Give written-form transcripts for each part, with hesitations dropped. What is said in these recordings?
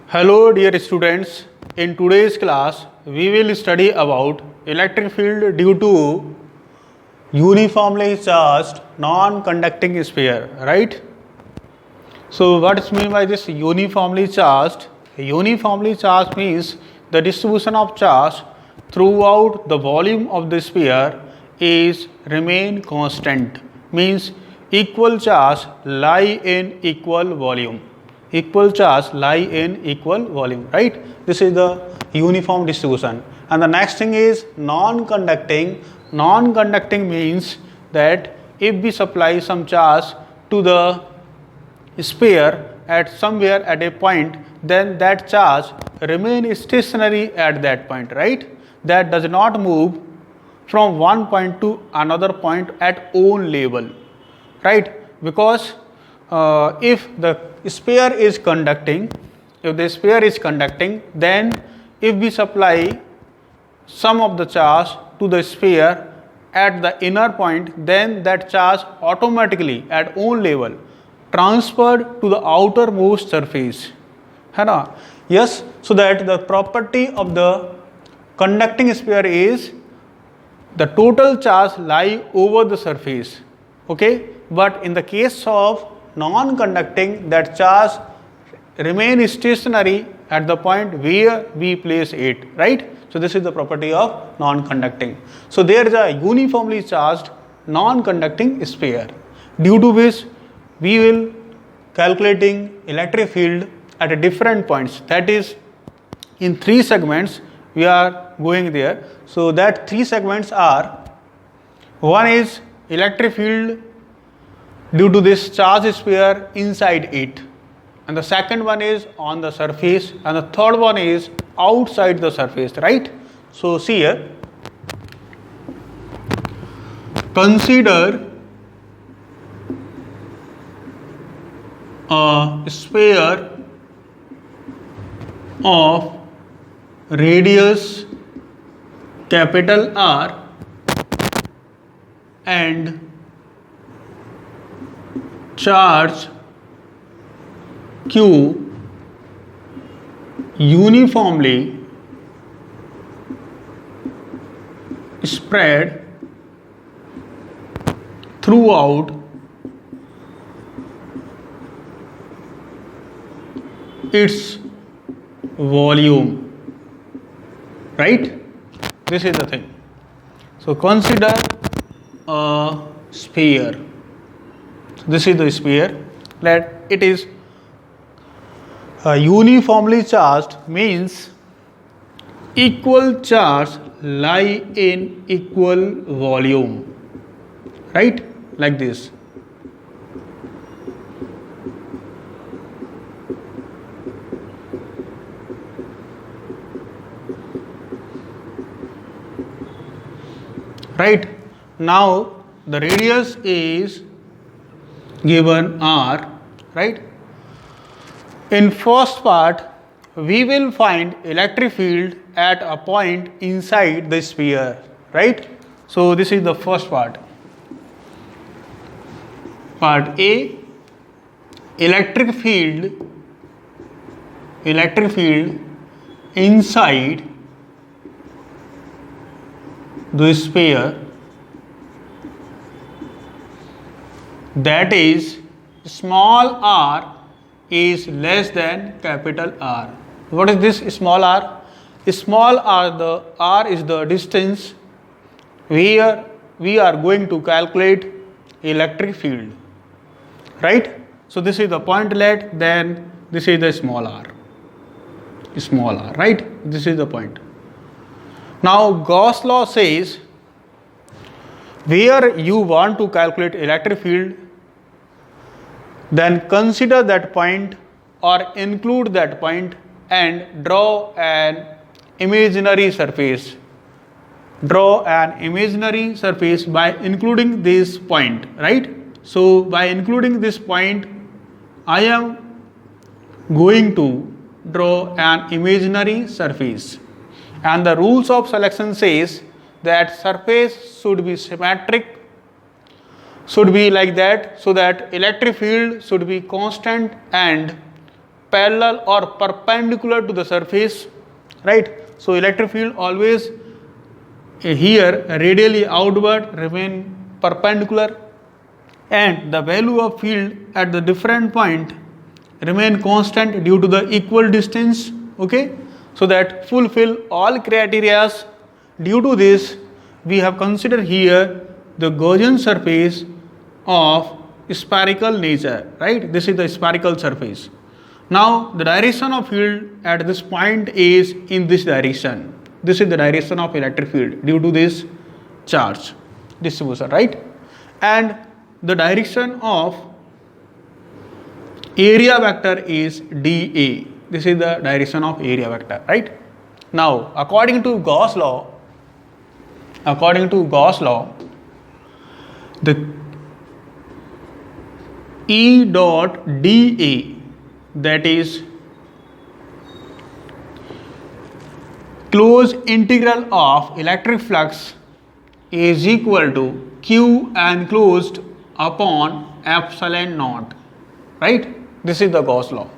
Hello dear students, in today's class we will study about electric field due to uniformly charged non-conducting sphere, right? So what is mean by this uniformly charged? Uniformly charged means the distribution of charge throughout the volume of the sphere is remain constant, means equal charge lie in equal volume. Equal charge lie in equal volume, right? This is the uniform distribution. And the next thing is non-conducting. Non-conducting means that if we supply some charge to the sphere at somewhere at a point, then that charge remain stationary at that point, right? That does not move from one point to another point at own level, right? Because if the sphere is conducting, then if we supply some of the charge to the sphere at the inner point, then that charge automatically at own level transferred to the outermost surface, है ना? Yes, so that the property of the conducting sphere is the total charge lie over the surface, okay? But in the case of non-conducting, that charge remain stationary at the point where we place it, right? So this is the property of non-conducting. So there is a uniformly charged non-conducting sphere, due to which we will calculating electric field at a different points, that is in three segments we are going there. So that three segments are, one is electric field due to this charge sphere inside it, and the second one is on the surface, and the third one is outside the surface, right? So see here, consider a sphere of radius capital R and charge Q uniformly spread throughout its volume, right? This is the thing. So consider a sphere. This is the sphere. That it is uniformly charged, means equal charge lie in equal volume, right? Like this. Right? Now the radius is given R, right? In first part we will find electric field at a point inside the sphere, right? So this is the first part. Part A, electric field inside the sphere, that is small r is less than capital R. What is this small r? Small r is the distance where we are going to calculate electric field, right? So this is the pointlet, then this is the small r, right? This is the point. Now Gauss law says where you want to calculate electric field, then consider that point or include that point and draw an imaginary surface. Draw an imaginary surface by including this point, right? So by including this point, I am going to draw an imaginary surface. And the rules of selection says that surface should be symmetric, should be like that, so that electric field should be constant and parallel or perpendicular to the surface, right? So electric field always here radially outward remain perpendicular, and the value of field at the different point remain constant due to the equal distance, okay, so that fulfill all criteria. Due to this, we have considered here the Gaussian surface of spherical nature, right? This is the spherical surface. Now the direction of field at this point is in this direction. This is the direction of electric field due to this charge distribution, right? And the direction of area vector is dA. This is the direction of area vector, right? Now according to Gauss law, the E dot dA, that is closed integral of electric flux, is equal to Q enclosed upon epsilon naught, right? This is the Gauss law.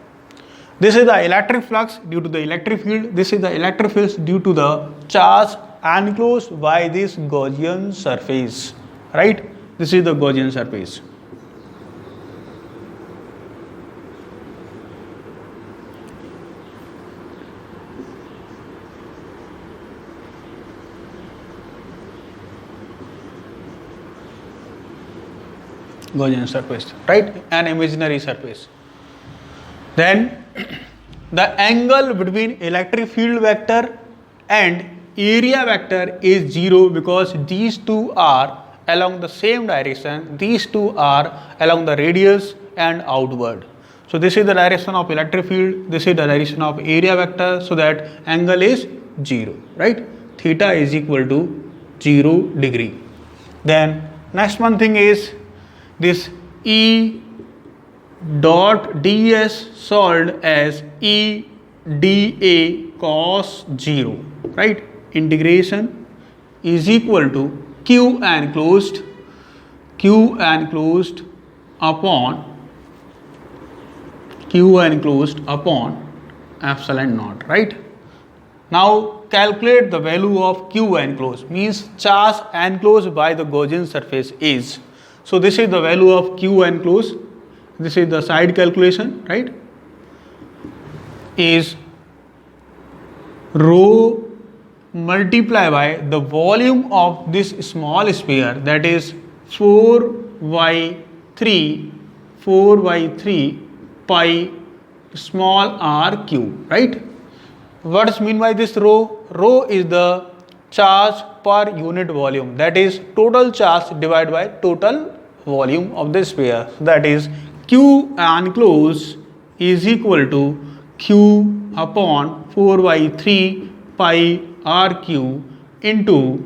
This is the electric flux due to the electric field. This is the electric field due to the charge enclosed by this Gaussian surface, right? This is the Gaussian surface. Gaussian surface, right? An imaginary surface. Then the angle between electric field vector and area vector is 0 because these two are along the same direction. These two are along the radius and outward. So this is the direction of electric field. This is the direction of area vector. So that angle is 0, right? Theta is equal to 0 degree. Then next one thing is this E dot ds solved as E dA cos 0, right? Integration is equal to Q enclosed upon epsilon naught, right? Now calculate the value of Q enclosed, means charge enclosed by the Gaussian surface is. So this is the value of Q enclosed. This is the side calculation, right? Is rho multiplied by the volume of this small sphere, that is 4y3 pi small r cube, right? What is mean by this rho? Rho is the charge per unit volume, that is total charge divided by total volume of the sphere. That is Q enclosed is equal to Q upon 4y3 pi r cube into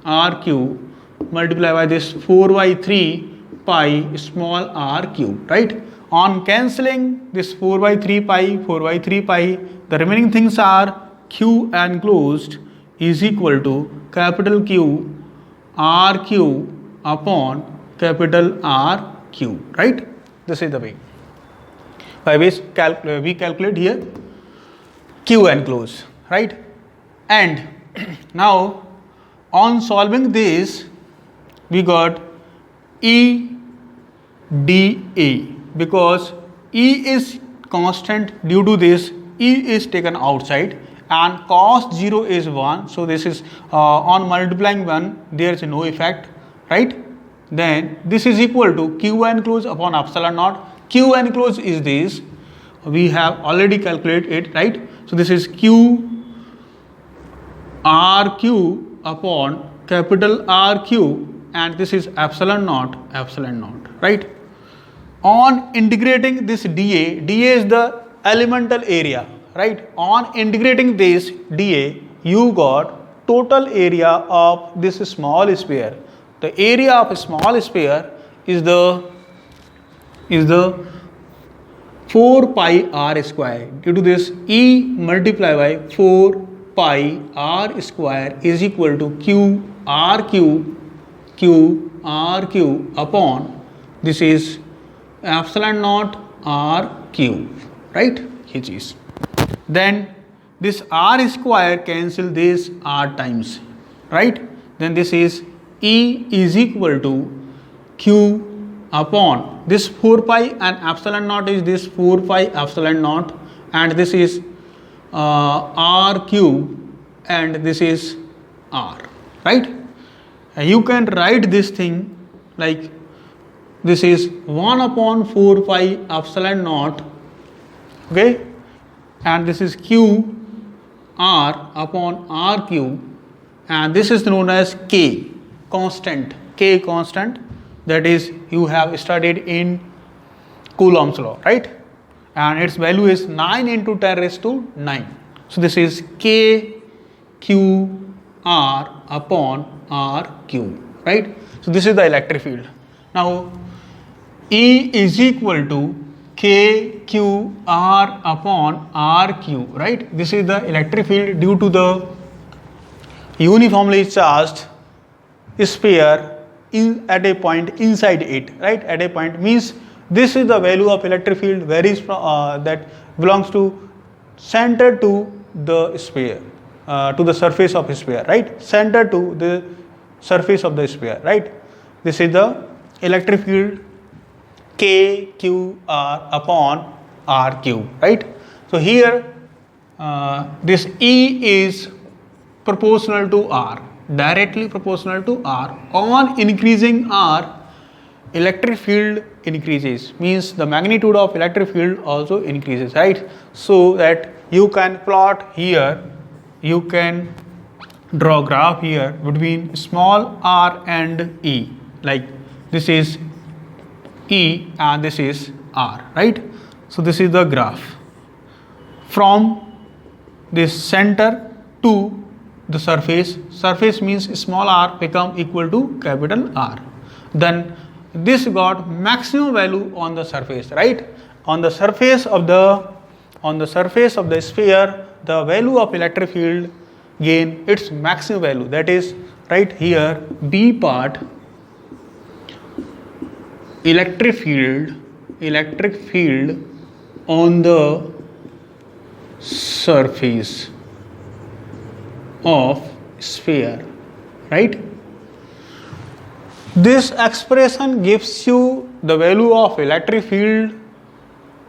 r cube multiplied by this 4y3 pi small r cube, right? On cancelling this 4 by 3 pi, the remaining things are Q enclosed is equal to capital Q R cube upon capital R cube, right? This is the way by which we calculate here Q enclosed, right? And now on solving this, we got E dA, because E is constant. Due to this, E is taken outside and cos 0 is 1, so this is on multiplying 1 there is no effect, right? Then this is equal to Q enclosed upon epsilon naught. Q enclosed is this, we have already calculated it, right? So this is Q R cube upon capital R cube, and this is epsilon naught, right? On integrating this dA, dA is the elemental area, right? On integrating this dA, you got total area of this small sphere. The area of a small sphere is the 4 pi r square. Due to this, E multiplied by 4 pi r square is equal to Q r cube upon this is epsilon naught r cube, right? ये चीज. Then this r square cancel this r times, right? Then this is E is equal to Q upon this 4 pi and epsilon naught is this 4 pi epsilon naught, and this is r cube and this is r, right? You can write this thing like this is 1 upon 4 pi epsilon naught, okay, and this is q r upon r cube, and this is known as k constant, that is you have studied in Coulomb's law, right? And its value is 9 into 10 raised to 9. So this is k q r upon r cube, right? So this is the electric field. Now E is equal to k q r upon r cube, right? This is the electric field due to the uniformly charged sphere at a point inside it, right? At a point means this is the value of electric field varies from that belongs to center to the sphere, to the surface of sphere, right? Center to the surface of the sphere, right? This is the electric field k q r upon r cube, right? So here this E is proportional to r, directly proportional to r. On increasing r, electric field increases, means the magnitude of electric field also increases, right? So that you can plot here, you can draw graph here between small r and E, like this is E and this is r, right? So this is the graph from this center to the surface means small r become equal to capital R. Then this got maximum value on the surface, right? On the surface of the sphere, the value of electric field gain its maximum value, that is right here B part, electric field on the surface of sphere, right? This expression gives you the value of electric field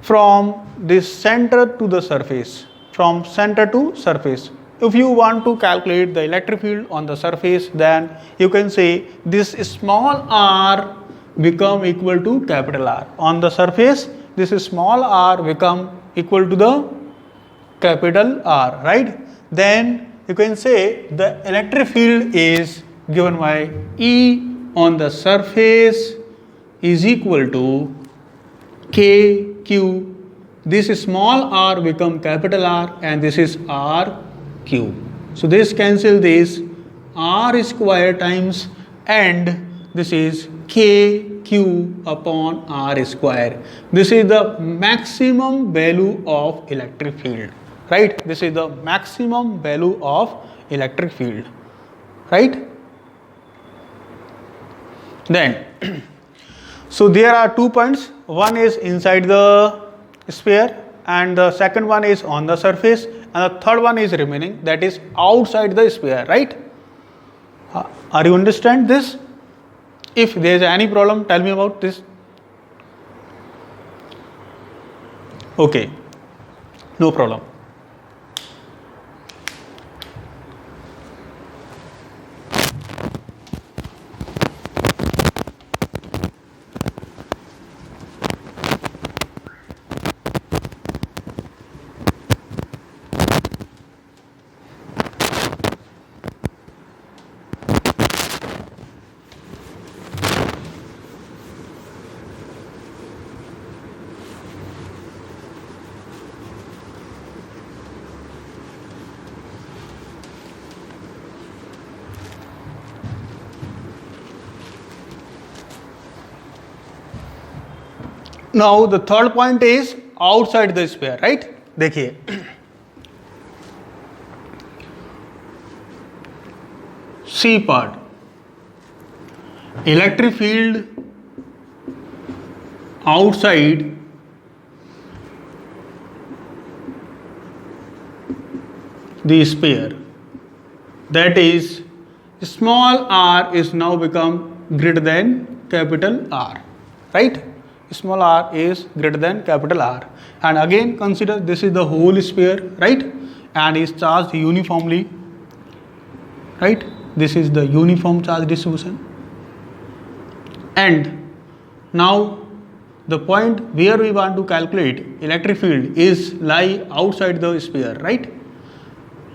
from this center to the surface, from center to surface. If you want to calculate the electric field on the surface, then you can say this small r become equal to capital R. On the surface, this small r become equal to the capital R, right? Then you can say the electric field is given by E on the surface is equal to k q. This small r become capital R and this is r cube. So this cancel this r square times and this is k q upon r square. This is the maximum value of electric field, right? This is the maximum value of electric field, right? Then so there are 2 points, one is inside the sphere and the second one is on the surface and the third one is remaining, that is outside the sphere, right? Are you understand this? If there is any problem, tell me about this. Okay, no problem. Now the third point is outside the sphere, right? देखिए C part, electric field outside the sphere. That is, small r is now become greater than capital R, right? Small r is greater than capital R. And again consider this is the whole sphere, right? And is charged uniformly, right? This is the uniform charge distribution. And now the point where we want to calculate electric field is lie outside the sphere, right?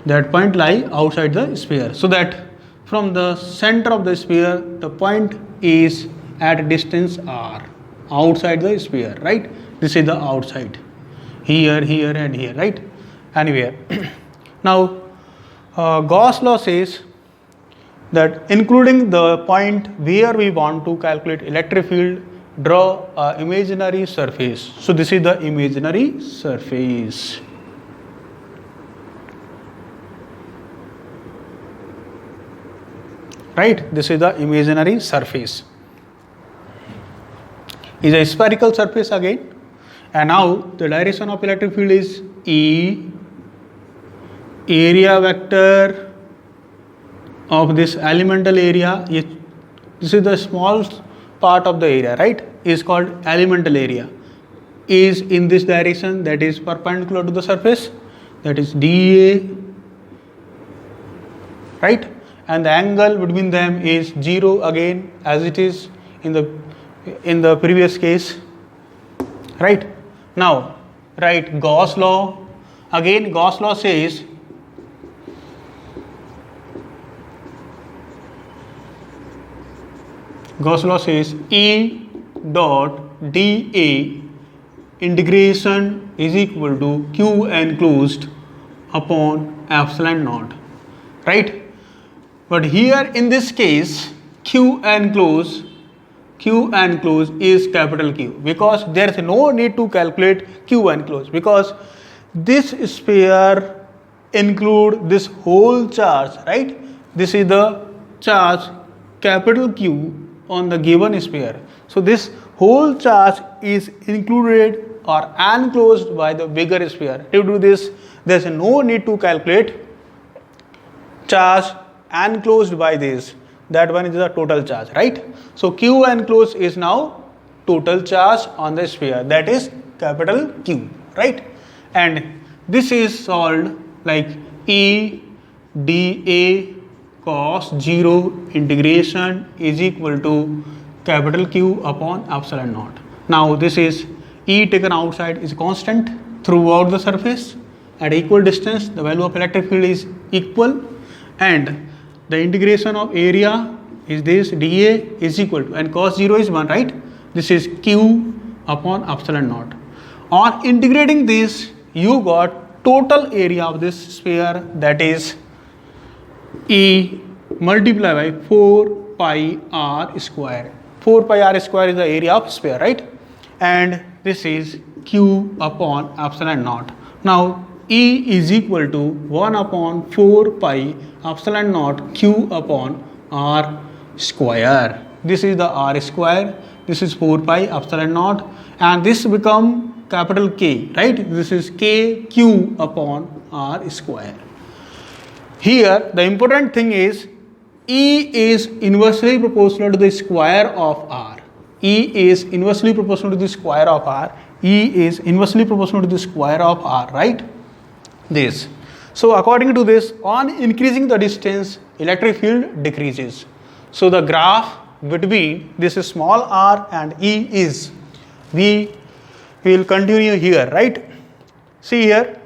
That point lie outside the sphere. So that from the center of the sphere, the point is at distance r, outside the sphere, right? This is the outside. Here, here and here, right? Anywhere. Now, Gauss law says that including the point where we want to calculate electric field, draw an imaginary surface. So this is the imaginary surface. Right? This is the imaginary surface. Is a spherical surface again. And now the direction of electric field is E, area vector of this elemental area. This is the small part of the area, right? Is called elemental area. Is in this direction, that is perpendicular to the surface, that is dA, right? And the angle between them is 0 again, as it is in the previous case, right? Now write Gauss law. Again Gauss law says E dot dA integration is equal to Q enclosed upon epsilon naught, right? But here in this case Q enclosed is capital Q, because there is no need to calculate Q enclosed, because this sphere include this whole charge, right? This is the charge capital Q on the given sphere. So this whole charge is included or enclosed by the bigger sphere. To do this, there is no need to calculate charge enclosed by this. That one is the total charge, right? So Q enclosed is now total charge on the sphere, that is capital Q, right? And this is solved like E dA cos 0 integration is equal to capital Q upon epsilon naught. Now this is E taken outside is constant throughout the surface. At equal distance, the value of electric field is equal, and the integration of area is this dA is equal to, and cos 0 is 1, right? This is Q upon epsilon naught. On integrating this, you got total area of this sphere, that is E multiplied by 4 pi r square. 4 pi r square is the area of sphere, right? And this is Q upon epsilon naught. Now E is equal to 1 upon 4 pi epsilon naught Q upon r square. This is the r square, this is 4 pi epsilon naught, and this become capital K, right? This is K Q upon r square. Here the important thing is E is inversely proportional to the square of r. E is inversely proportional to the square of r. E is inversely proportional to the square of r, right? This. So according to this, on increasing the distance, electric field decreases. So the graph between this small r and E is, we will continue here, right? See here,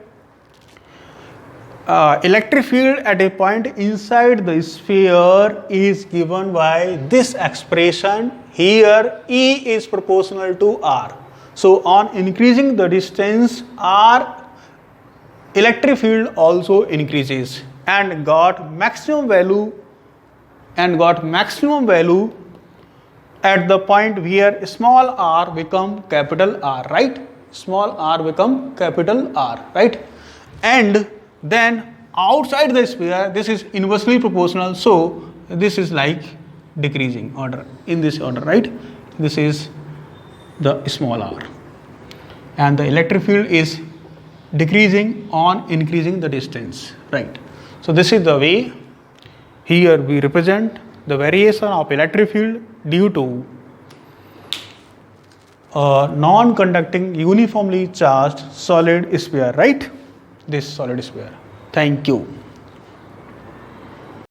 electric field at a point inside the sphere is given by this expression. Here E is proportional to r. So on increasing the distance, r electric field also increases and got maximum value at the point where small r become capital R, right? Small r become capital R, right? And then outside the sphere, this is inversely proportional, so this is like decreasing order, in this order, right? This is the small r, and the electric field is decreasing on increasing the distance, right? So this is the way. Here we represent the variation of electric field due to a non-conducting uniformly charged solid sphere, right? This solid sphere. Thank you.